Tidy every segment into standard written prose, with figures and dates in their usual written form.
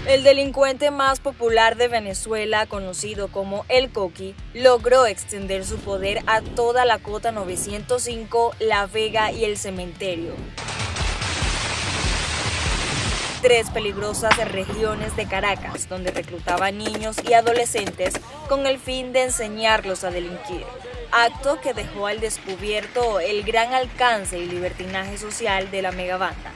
El delincuente más popular de Venezuela, conocido como El Coqui, logró extender su poder a toda la Cota 905, La Vega y El Cementerio, tres peligrosas regiones de Caracas, donde reclutaba niños y adolescentes con el fin de enseñarlos a delinquir, acto que dejó al descubierto el gran alcance y libertinaje social de la megabanda.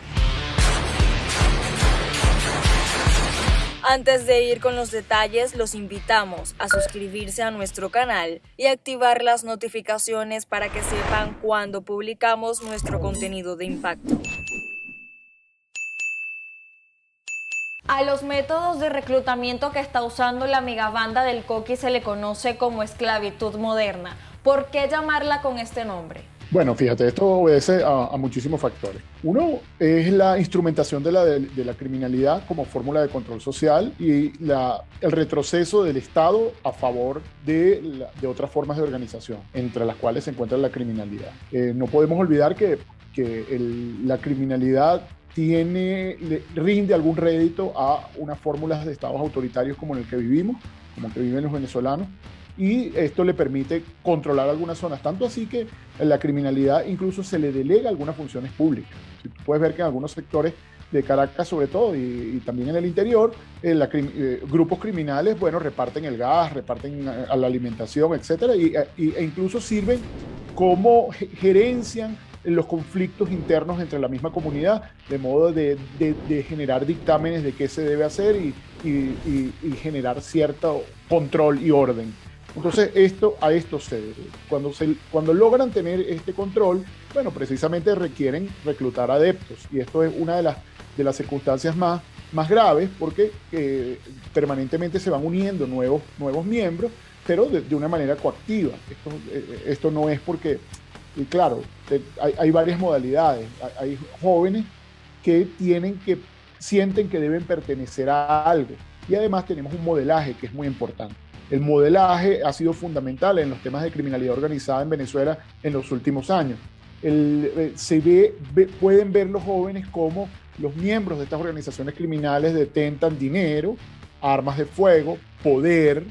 Antes de ir con los detalles, los invitamos a suscribirse a nuestro canal y activar las notificaciones para que sepan cuando publicamos nuestro contenido de impacto. A los métodos de reclutamiento que está usando la megabanda del Coqui se le conoce como esclavitud moderna. ¿Por qué llamarla con este nombre? Bueno, fíjate, esto obedece a muchísimos factores. Uno es la instrumentación de la criminalidad como fórmula de control social y el retroceso del Estado a favor de otras formas de organización, entre las cuales se encuentra la criminalidad. No podemos olvidar que la criminalidad rinde algún rédito a unas fórmulas de estados autoritarios como en el que vivimos, como el que viven los venezolanos, y esto le permite controlar algunas zonas, tanto así que la criminalidad incluso se le delega algunas funciones públicas. Tú puedes ver que en algunos sectores de Caracas sobre todo y también en el interior, grupos criminales, bueno, reparten el gas, reparten a la alimentación, etcétera, e incluso sirven como gerencian los conflictos internos entre la misma comunidad, de modo de generar dictámenes de qué se debe hacer y generar cierto control y orden. Entonces, a esto se debe. Cuando logran tener este control, bueno, precisamente requieren reclutar adeptos, y esto es una de las circunstancias más graves, porque permanentemente se van uniendo nuevos miembros, pero de una manera coactiva. Esto no es porque, y claro, hay varias modalidades. Hay jóvenes que sienten que deben pertenecer a algo, y además tenemos un modelaje que es muy importante. El modelaje ha sido fundamental en los temas de criminalidad organizada en Venezuela en los últimos años. Pueden ver los jóvenes como los miembros de estas organizaciones criminales detentan dinero, armas de fuego, poder,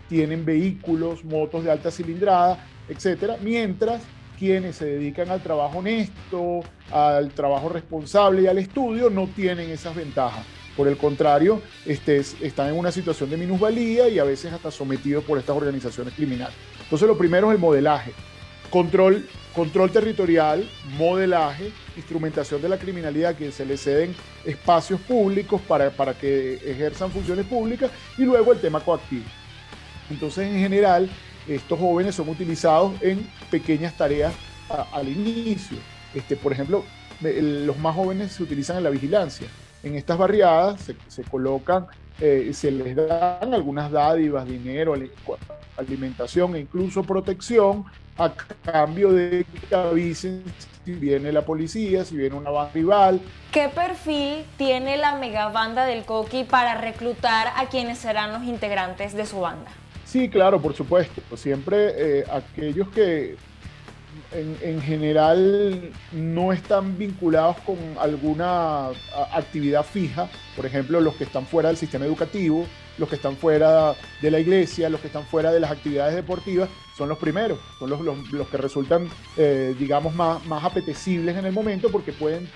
tienen vehículos, motos de alta cilindrada, etcétera, mientras quienes se dedican al trabajo honesto, al trabajo responsable y al estudio no tienen esas ventajas. Por el contrario, están en una situación de minusvalía y a veces hasta sometidos por estas organizaciones criminales. Entonces, lo primero es el modelaje. Control territorial, modelaje, instrumentación de la criminalidad, que se le ceden espacios públicos para que ejerzan funciones públicas, y luego el tema coactivo. Entonces, en general, estos jóvenes son utilizados en pequeñas tareas al inicio. Por ejemplo, los más jóvenes se utilizan en la vigilancia. En estas barriadas se colocan, se les dan algunas dádivas, dinero, alimentación e incluso protección a cambio de que avisen si viene la policía, si viene una banda rival. ¿Qué perfil tiene la megabanda del Coqui para reclutar a quienes serán los integrantes de su banda? Sí, claro, por supuesto. Siempre aquellos que en general no están vinculados con alguna actividad fija, por ejemplo, los que están fuera del sistema educativo, los que están fuera de la iglesia, los que están fuera de las actividades deportivas, son los primeros, son los que resultan, digamos, más apetecibles en el momento, porque pueden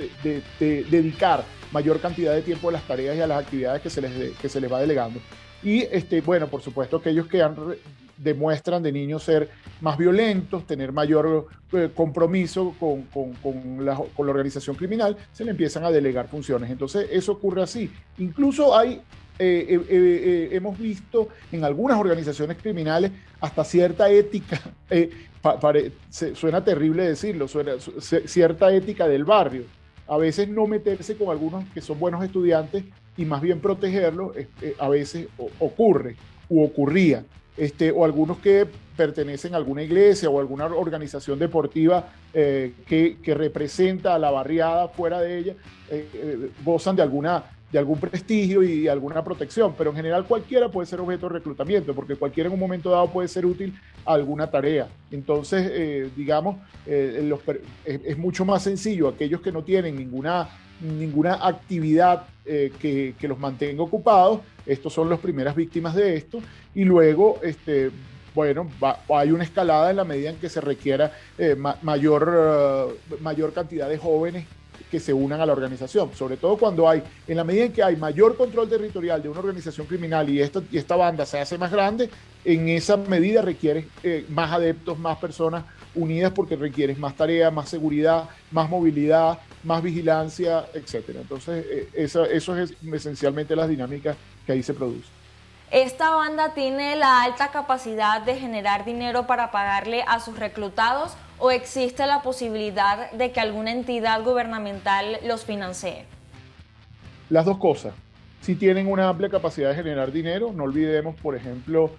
dedicar mayor cantidad de tiempo a las tareas y a las actividades que se les va delegando. Y, bueno, por supuesto, aquellos que demuestran de niños ser más violentos, tener mayor compromiso con la organización criminal, se le empiezan a delegar funciones. Entonces, eso ocurre así. Incluso hemos visto en algunas organizaciones criminales hasta cierta ética, suena terrible decirlo, cierta ética del barrio. A veces no meterse con algunos que son buenos estudiantes y más bien protegerlos, a veces ocurre u ocurría. O algunos que pertenecen a alguna iglesia o alguna organización deportiva que representa a la barriada fuera de ella, gozan de algún prestigio y alguna protección, pero en general cualquiera puede ser objeto de reclutamiento, porque cualquiera en un momento dado puede ser útil a alguna tarea. Entonces, digamos, es mucho más sencillo aquellos que no tienen ninguna actividad que los mantenga ocupados. Estos son las primeras víctimas de esto, y luego bueno, hay una escalada en la medida en que se requiera mayor cantidad de jóvenes que se unan a la organización, sobre todo en la medida en que hay mayor control territorial de una organización criminal y esta banda se hace más grande, en esa medida requiere más adeptos, más personas unidas, porque requiere más tareas, más seguridad, más movilidad, más vigilancia, etc. Entonces, eso es esencialmente las dinámicas que ahí se producen. ¿Esta banda tiene la alta capacidad de generar dinero para pagarle a sus reclutados o existe la posibilidad de que alguna entidad gubernamental los financie? Las dos cosas. Si tienen una amplia capacidad de generar dinero, no olvidemos, por ejemplo,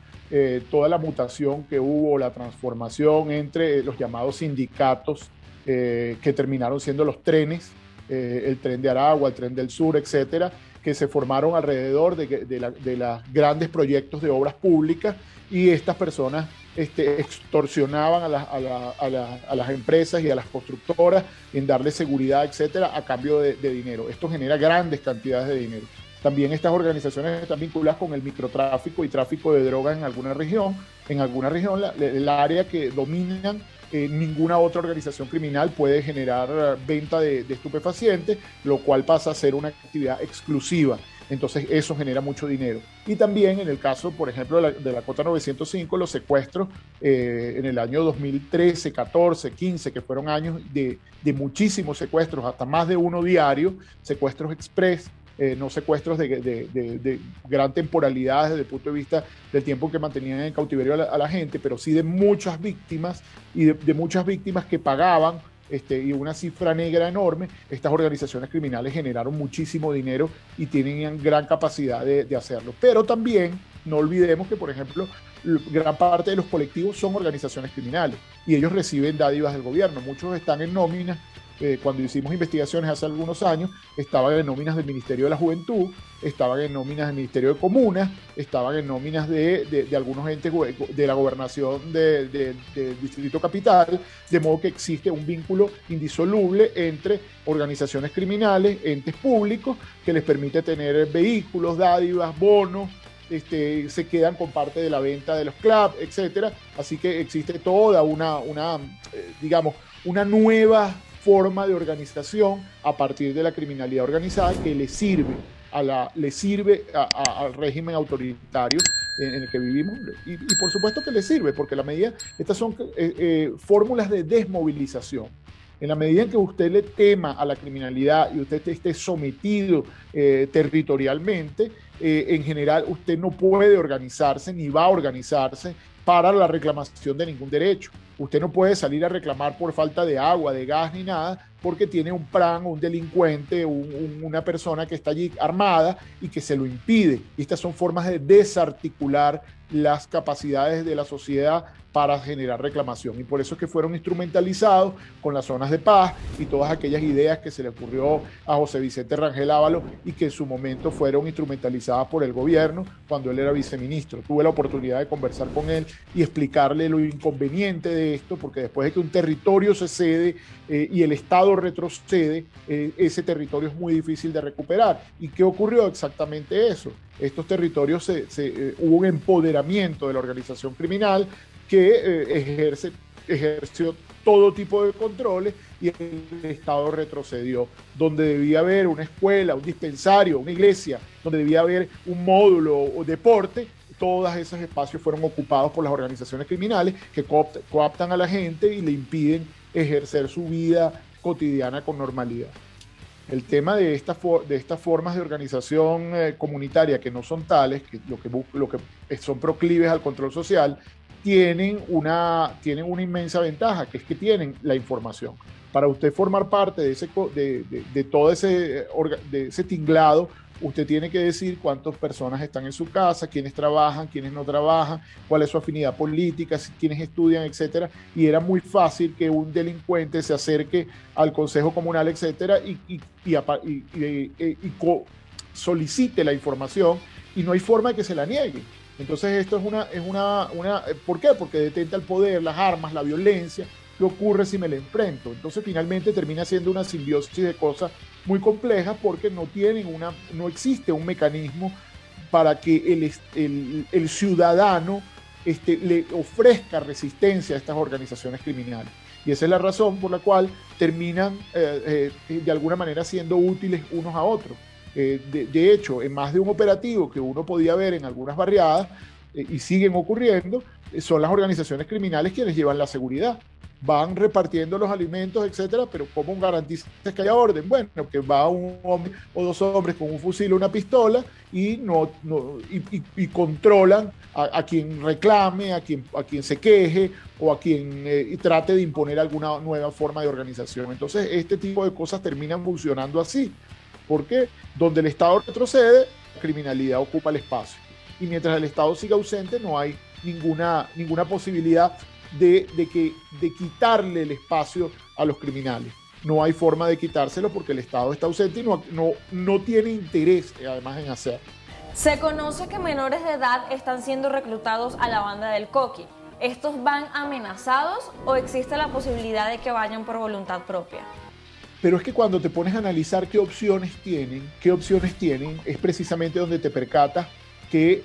toda la mutación que hubo, la transformación entre los llamados sindicatos que terminaron siendo los trenes, el tren de Aragua, el tren del sur, etcétera, que se formaron alrededor de los grandes proyectos de obras públicas, y estas personas extorsionaban a las empresas y a las constructoras en darles seguridad, etcétera, a cambio de dinero. Esto genera grandes cantidades de dinero. También estas organizaciones están vinculadas con el microtráfico y tráfico de drogas en alguna región. En alguna región, el área que dominan, ninguna otra organización criminal puede generar venta de estupefacientes, lo cual pasa a ser una actividad exclusiva. Entonces eso genera mucho dinero. Y también en el caso, por ejemplo, de la Cota 905, los secuestros en el año 2013, 14, 15, que fueron años de muchísimos secuestros, hasta más de uno diario, secuestros express, no secuestros de gran temporalidad desde el punto de vista del tiempo que mantenían en cautiverio a la gente, pero sí de muchas víctimas, y de muchas víctimas que pagaban, y una cifra negra enorme. Estas organizaciones criminales generaron muchísimo dinero y tienen gran capacidad de hacerlo. Pero también no olvidemos que, por ejemplo, gran parte de los colectivos son organizaciones criminales y ellos reciben dádivas del gobierno. Muchos están en nóminas. Cuando hicimos investigaciones hace algunos años, estaban en nóminas del Ministerio de la Juventud, estaban en nóminas del Ministerio de Comunas, estaban en nóminas de algunos entes de la gobernación del Distrito Capital, de modo que existe un vínculo indisoluble entre organizaciones criminales, entes públicos, que les permite tener vehículos, dádivas, bonos, se quedan con parte de la venta de los clubs, etcétera. Así que existe toda digamos, una nueva forma de organización a partir de la criminalidad organizada que le sirve al régimen autoritario en el que vivimos, y por supuesto que le sirve, porque estas son fórmulas de desmovilización. En la medida en que usted le tema a la criminalidad y usted esté sometido territorialmente, en general usted no puede organizarse ni va a organizarse para la reclamación de ningún derecho. Usted no puede salir a reclamar por falta de agua, de gas ni nada, porque tiene un PRAN, un delincuente, una persona que está allí armada y que se lo impide. Y estas son formas de desarticular las capacidades de la sociedad para generar reclamación, y por eso es que fueron instrumentalizados con las zonas de paz y todas aquellas ideas que se le ocurrió a José Vicente Rangel Ábalos y que en su momento fueron instrumentalizadas por el gobierno cuando él era viceministro. Tuve la oportunidad de conversar con él y explicarle lo inconveniente de esto, porque después de que un territorio se cede y el Estado retrocede, ese territorio es muy difícil de recuperar. ¿Y qué ocurrió? Exactamente eso. Estos territorios hubo un empoderamiento de la organización criminal que ejerció todo tipo de controles, y el Estado retrocedió. Donde debía haber una escuela, un dispensario, una iglesia, donde debía haber un módulo o deporte, todos esos espacios fueron ocupados por las organizaciones criminales que coaptan a la gente y le impiden ejercer su vida cotidiana con normalidad. El tema de estas formas de organización comunitaria, que no son tales, que lo que son proclives al control social, tienen una inmensa ventaja, que es que tienen la información. Para usted formar parte de todo ese tinglado, usted tiene que decir cuántas personas están en su casa, quiénes trabajan, quiénes no trabajan, cuál es su afinidad política, quiénes estudian, etcétera. Y era muy fácil que un delincuente se acerque al consejo comunal, etcétera, solicite la información y no hay forma de que se la niegue. Entonces esto ¿por qué? Porque detenta el poder, las armas, la violencia. ¿Qué ocurre si me le enfrento? Entonces finalmente termina siendo una simbiosis de cosas muy complejas porque no existe un mecanismo para que el ciudadano le ofrezca resistencia a estas organizaciones criminales. Y esa es la razón por la cual terminan de alguna manera siendo útiles unos a otros. De hecho, en más de un operativo que uno podía ver en algunas barriadas, y siguen ocurriendo, son las organizaciones criminales quienes llevan la seguridad. Van repartiendo los alimentos, etcétera, pero ¿cómo garantizas que haya orden? Bueno, que va un hombre o dos hombres con un fusil o una pistola y controlan a quien reclame, a quien se queje o a quien trate de imponer alguna nueva forma de organización. Entonces, este tipo de cosas terminan funcionando así, porque donde el Estado retrocede, la criminalidad ocupa el espacio. Y mientras el Estado siga ausente, no hay ninguna posibilidad de quitarle el espacio a los criminales. No hay forma de quitárselo porque el Estado está ausente y no tiene interés, además, en hacerlo. Se conoce que menores de edad están siendo reclutados a la banda del Coqui. ¿Estos van amenazados o existe la posibilidad de que vayan por voluntad propia? Pero es que cuando te pones a analizar qué opciones tienen, es precisamente donde te percatas que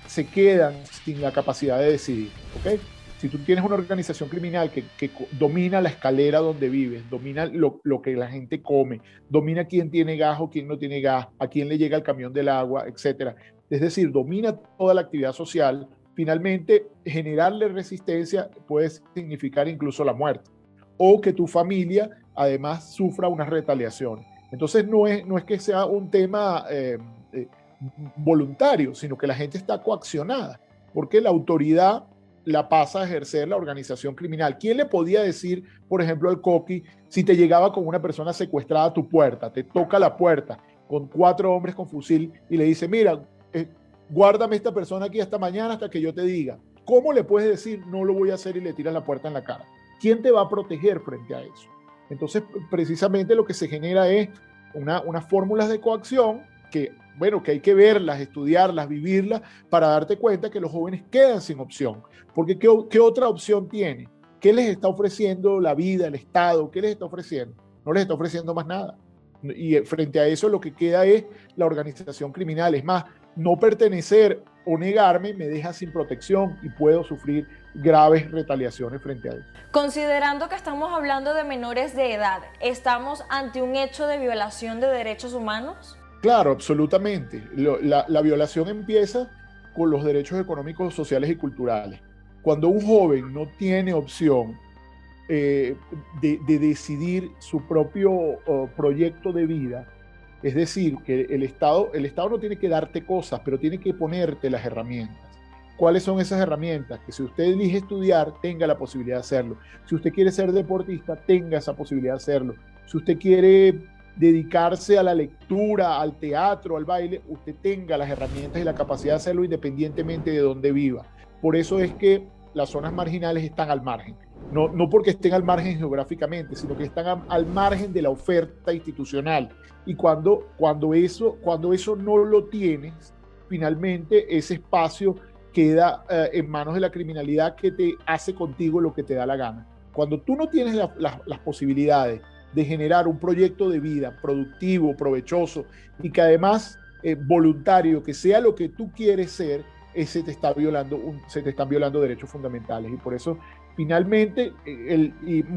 se quedan sin la capacidad de decidir, ¿ok? Si tú tienes una organización criminal que domina la escalera donde vives, domina lo que la gente come, domina quién tiene gas o quién no tiene gas, a quién le llega el camión del agua, etcétera. Es decir, domina toda la actividad social. Finalmente, generarle resistencia puede significar incluso la muerte o que tu familia además sufra unas retaliaciones. Entonces no es que sea un tema voluntario, sino que la gente está coaccionada, porque la autoridad la pasa a ejercer la organización criminal. ¿Quién le podía decir, por ejemplo, al Coqui, si te llegaba con una persona secuestrada a tu puerta, te toca la puerta con 4 hombres con fusil y le dice, mira, guárdame esta persona aquí hasta mañana hasta que yo te diga? ¿Cómo le puedes decir, no lo voy a hacer y le tiras la puerta en la cara? ¿Quién te va a proteger frente a eso? Entonces, precisamente lo que se genera es unas fórmulas de coacción que hay que verlas, estudiarlas, vivirlas, para darte cuenta que los jóvenes quedan sin opción. Porque ¿qué otra opción tiene? ¿Qué les está ofreciendo la vida, el Estado? ¿Qué les está ofreciendo? No les está ofreciendo más nada. Y frente a eso lo que queda es la organización criminal. Es más, no pertenecer o negarme me deja sin protección y puedo sufrir graves retaliaciones frente a eso. Considerando que estamos hablando de menores de edad, ¿estamos ante un hecho de violación de derechos humanos? Claro, absolutamente. La violación empieza con los derechos económicos, sociales y culturales. Cuando un joven no tiene opción de decidir su propio proyecto de vida, es decir, que el Estado no tiene que darte cosas, pero tiene que ponerte las herramientas. ¿Cuáles son esas herramientas? Que si usted elige estudiar, tenga la posibilidad de hacerlo. Si usted quiere ser deportista, tenga esa posibilidad de hacerlo. Si usted quiere dedicarse a la lectura, al teatro, al baile, usted tenga las herramientas y la capacidad de hacerlo independientemente de dónde viva. Por eso es que las zonas marginales están al margen. No porque estén al margen geográficamente, sino que están al margen de la oferta institucional. Y cuando eso no lo tienes, finalmente ese espacio queda en manos de la criminalidad, que te hace contigo lo que te da la gana. Cuando tú no tienes las posibilidades de generar un proyecto de vida productivo, provechoso y que además voluntario, que sea lo que tú quieres ser, se te están violando derechos fundamentales. Y por eso finalmente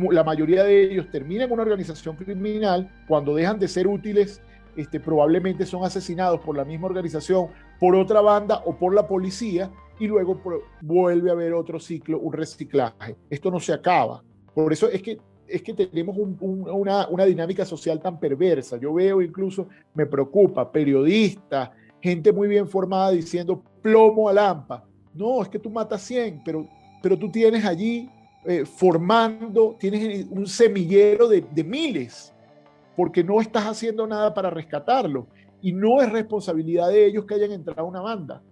la mayoría de ellos terminan en una organización criminal. Cuando dejan de ser útiles, probablemente son asesinados por la misma organización, por otra banda o por la policía, y luego vuelve a haber otro ciclo, un reciclaje. Esto no se acaba. Por eso es que tenemos una dinámica social tan perversa. Yo veo, incluso me preocupa, periodistas, gente muy bien formada diciendo plomo a Lampa. No, es que tú matas 100, pero tú tienes allí tienes un semillero de miles, porque no estás haciendo nada para rescatarlo. Y no es responsabilidad de ellos que hayan entrado a una banda.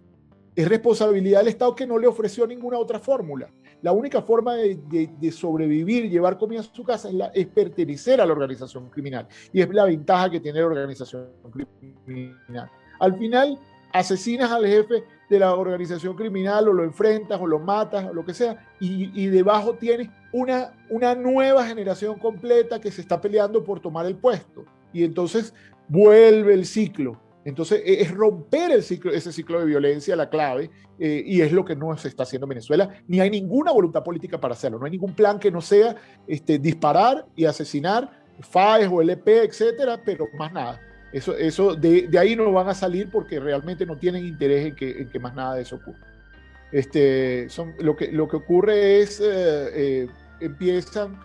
Es responsabilidad del Estado que no le ofreció ninguna otra fórmula. La única forma de sobrevivir, llevar comida a su casa, es pertenecer a la organización criminal. Y es la ventaja que tiene la organización criminal. Al final, asesinas al jefe de la organización criminal, o lo enfrentas, o lo matas, o lo que sea, y debajo tienes una nueva generación completa que se está peleando por tomar el puesto. Y entonces vuelve el ciclo. Entonces es romper ese ciclo de violencia la clave, y es lo que no se está haciendo en Venezuela, ni hay ninguna voluntad política para hacerlo, no hay ningún plan que no sea disparar y asesinar, FAES o LP, etcétera, pero más nada. Eso de ahí no van a salir porque realmente no tienen interés en que más nada de eso ocurra. Lo que ocurre es, empiezan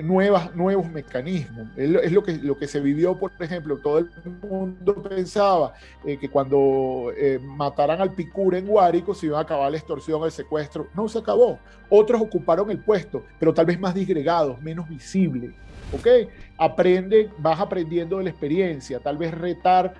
nuevos mecanismos. Es lo que se vivió, por ejemplo, todo el mundo pensaba que cuando mataran al Picura en Guárico se iba a acabar la extorsión, el secuestro. No se acabó. Otros ocuparon el puesto, pero tal vez más disgregados, menos visibles. ¿Ok? Vas aprendiendo de la experiencia, tal vez retar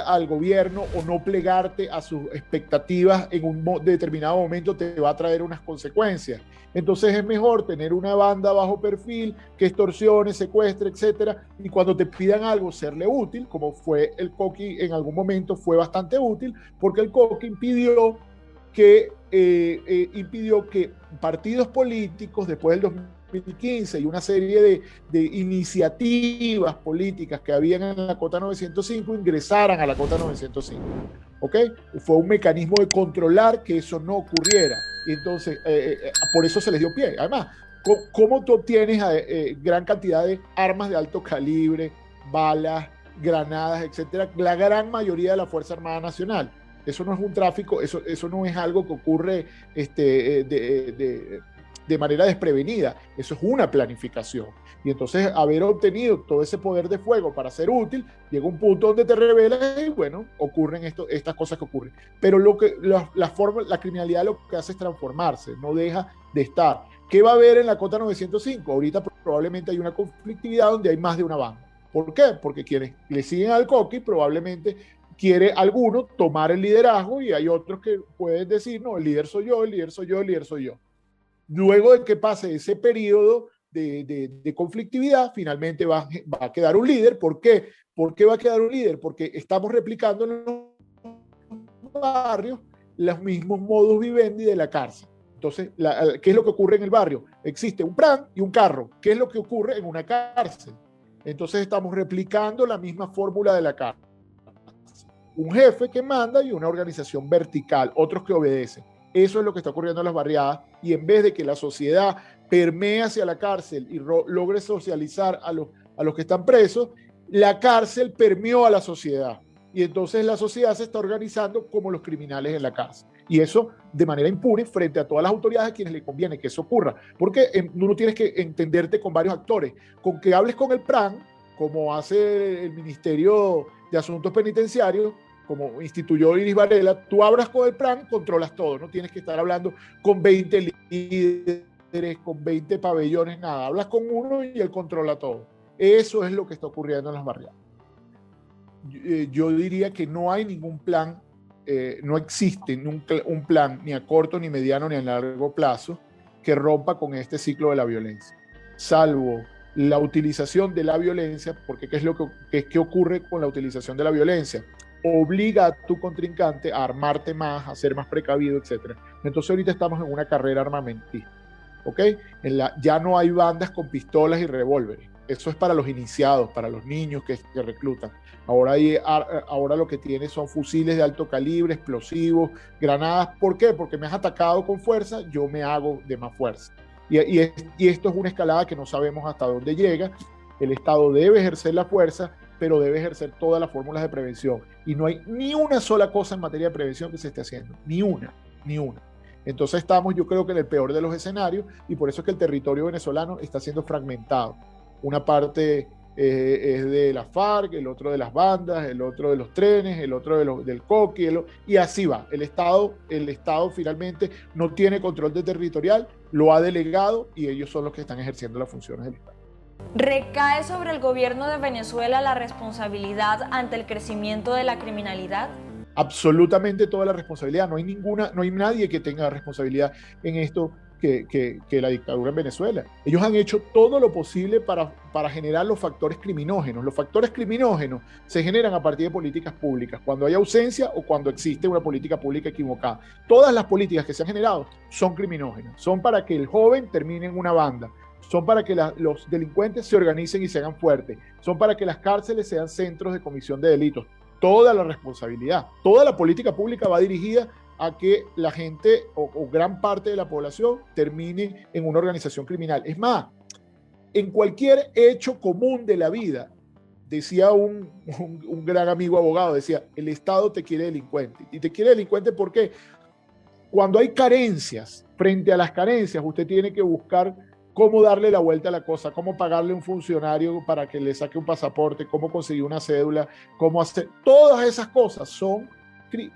al gobierno o no plegarte a sus expectativas en un determinado momento te va a traer unas consecuencias. Entonces es mejor tener una banda bajo perfil que extorsione, secuestre, etcétera, y cuando te pidan algo serle útil, como fue el Coqui en algún momento, fue bastante útil, porque el Coqui impidió que partidos políticos después del 2015 y una serie de iniciativas políticas que habían en la Cota 905 ingresaran a la Cota 905. ¿Ok? Fue un mecanismo de controlar que eso no ocurriera. Y entonces, por eso se les dio pie. Además, ¿cómo tú obtienes gran cantidad de armas de alto calibre, balas, granadas, etcétera? La gran mayoría de la Fuerza Armada Nacional. Eso no es un tráfico, eso no es algo que ocurre de manera desprevenida. Eso es una planificación. Y entonces haber obtenido todo ese poder de fuego para ser útil, llega un punto donde te revelas y bueno, ocurren estas cosas que ocurren. Pero la criminalidad lo que hace es transformarse, no deja de estar. ¿Qué va a haber en la Cota 905? Ahorita probablemente hay una conflictividad donde hay más de una banda. ¿Por qué? Porque quienes le siguen al Coqui probablemente quiere alguno tomar el liderazgo y hay otros que pueden decir, no, el líder soy yo, el líder soy yo, el líder soy yo. Luego de que pase ese periodo de conflictividad, finalmente va a quedar un líder. ¿Por qué? ¿Por qué va a quedar un líder? Porque estamos replicando en los barrios los mismos modus vivendi de la cárcel. Entonces, ¿qué es lo que ocurre en el barrio? Existe un plan y un carro. ¿Qué es lo que ocurre en una cárcel? Entonces estamos replicando la misma fórmula de la cárcel. Un jefe que manda y una organización vertical, otros que obedecen. Eso es lo que está ocurriendo en las barriadas, y en vez de que la sociedad permee hacia la cárcel y logre socializar a los que están presos, la cárcel permeó a la sociedad. Y entonces la sociedad se está organizando como los criminales en la cárcel. Y eso de manera impune frente a todas las autoridades a quienes le conviene que eso ocurra. Porque uno tienes que entenderte con varios actores. Con que hables con el PRAN, como hace el Ministerio de Asuntos Penitenciarios, como instituyó Iris Varela, tú hablas con el PRAN, controlas todo, no tienes que estar hablando con 20 líderes, con 20 pabellones, nada, hablas con uno y él controla todo. Eso es lo que está ocurriendo en las barriadas. Yo diría que no hay ningún plan, no existe un plan ni a corto, ni mediano, ni a largo plazo que rompa con este ciclo de la violencia, salvo la utilización de la violencia, porque ¿qué ocurre con la utilización de la violencia? Obliga a tu contrincante a armarte más, a ser más precavido, etc. Entonces ahorita estamos en una carrera armamentista, ¿ok? Ya no hay bandas con pistolas y revólveres. Eso es para los iniciados, para los niños que reclutan. Ahora lo que tiene son fusiles de alto calibre, explosivos, granadas. ¿Por qué? Porque me has atacado con fuerza, yo me hago de más fuerza. Y esto es una escalada que no sabemos hasta dónde llega. El Estado debe ejercer la fuerza, pero debe ejercer todas las fórmulas de prevención. Y no hay ni una sola cosa en materia de prevención que se esté haciendo. Ni una. Entonces estamos, yo creo que en el peor de los escenarios, y por eso es que el territorio venezolano está siendo fragmentado. Una parte es de la FARC, el otro de las bandas, el otro de los trenes, el otro del Coqui, y así va. El Estado finalmente no tiene control territorial, lo ha delegado y ellos son los que están ejerciendo las funciones del Estado. ¿Recae sobre el gobierno de Venezuela la responsabilidad ante el crecimiento de la criminalidad? Absolutamente toda la responsabilidad. No hay nadie que tenga responsabilidad en esto que la dictadura en Venezuela. Ellos han hecho todo lo posible para generar los factores criminógenos. Los factores criminógenos se generan a partir de políticas públicas, cuando hay ausencia o cuando existe una política pública equivocada. Todas las políticas que se han generado son criminógenas, son para que el joven termine en una banda, son para que los delincuentes se organicen y se hagan fuertes, son para que las cárceles sean centros de comisión de delitos. Toda la responsabilidad, toda la política pública va dirigida a que la gente o gran parte de la población termine en una organización criminal. Es más, en cualquier hecho común de la vida, decía un gran amigo abogado, decía, el Estado te quiere delincuente. Y te quiere delincuente porque cuando hay carencias, frente a las carencias, usted tiene que buscar cómo darle la vuelta a la cosa, cómo pagarle a un funcionario para que le saque un pasaporte, cómo conseguir una cédula, cómo hacer. Todas esas cosas son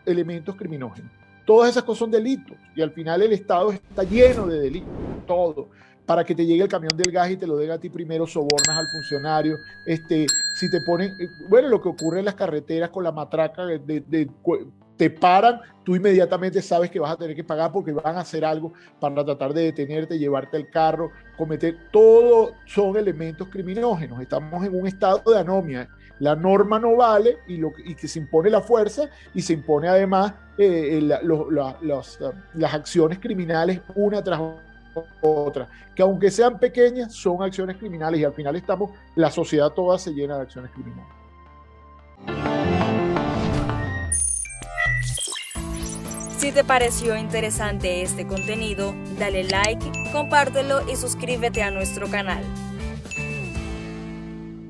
elementos criminógenos. Todas esas cosas son delitos y al final el Estado está lleno de delitos, todo. Para que te llegue el camión del gas y te lo den a ti primero, sobornas al funcionario. Si te ponen, bueno, lo que ocurre en las carreteras con la matraca, te paran, tú inmediatamente sabes que vas a tener que pagar porque van a hacer algo para tratar de detenerte, llevarte el carro, todo son elementos criminógenos. Estamos en un estado de anomia. La norma no vale y que se impone la fuerza y se impone además las acciones criminales una tras otra, que aunque sean pequeñas son acciones criminales y al final la sociedad toda se llena de acciones criminales. Si te pareció interesante este contenido, dale like, compártelo y suscríbete a nuestro canal.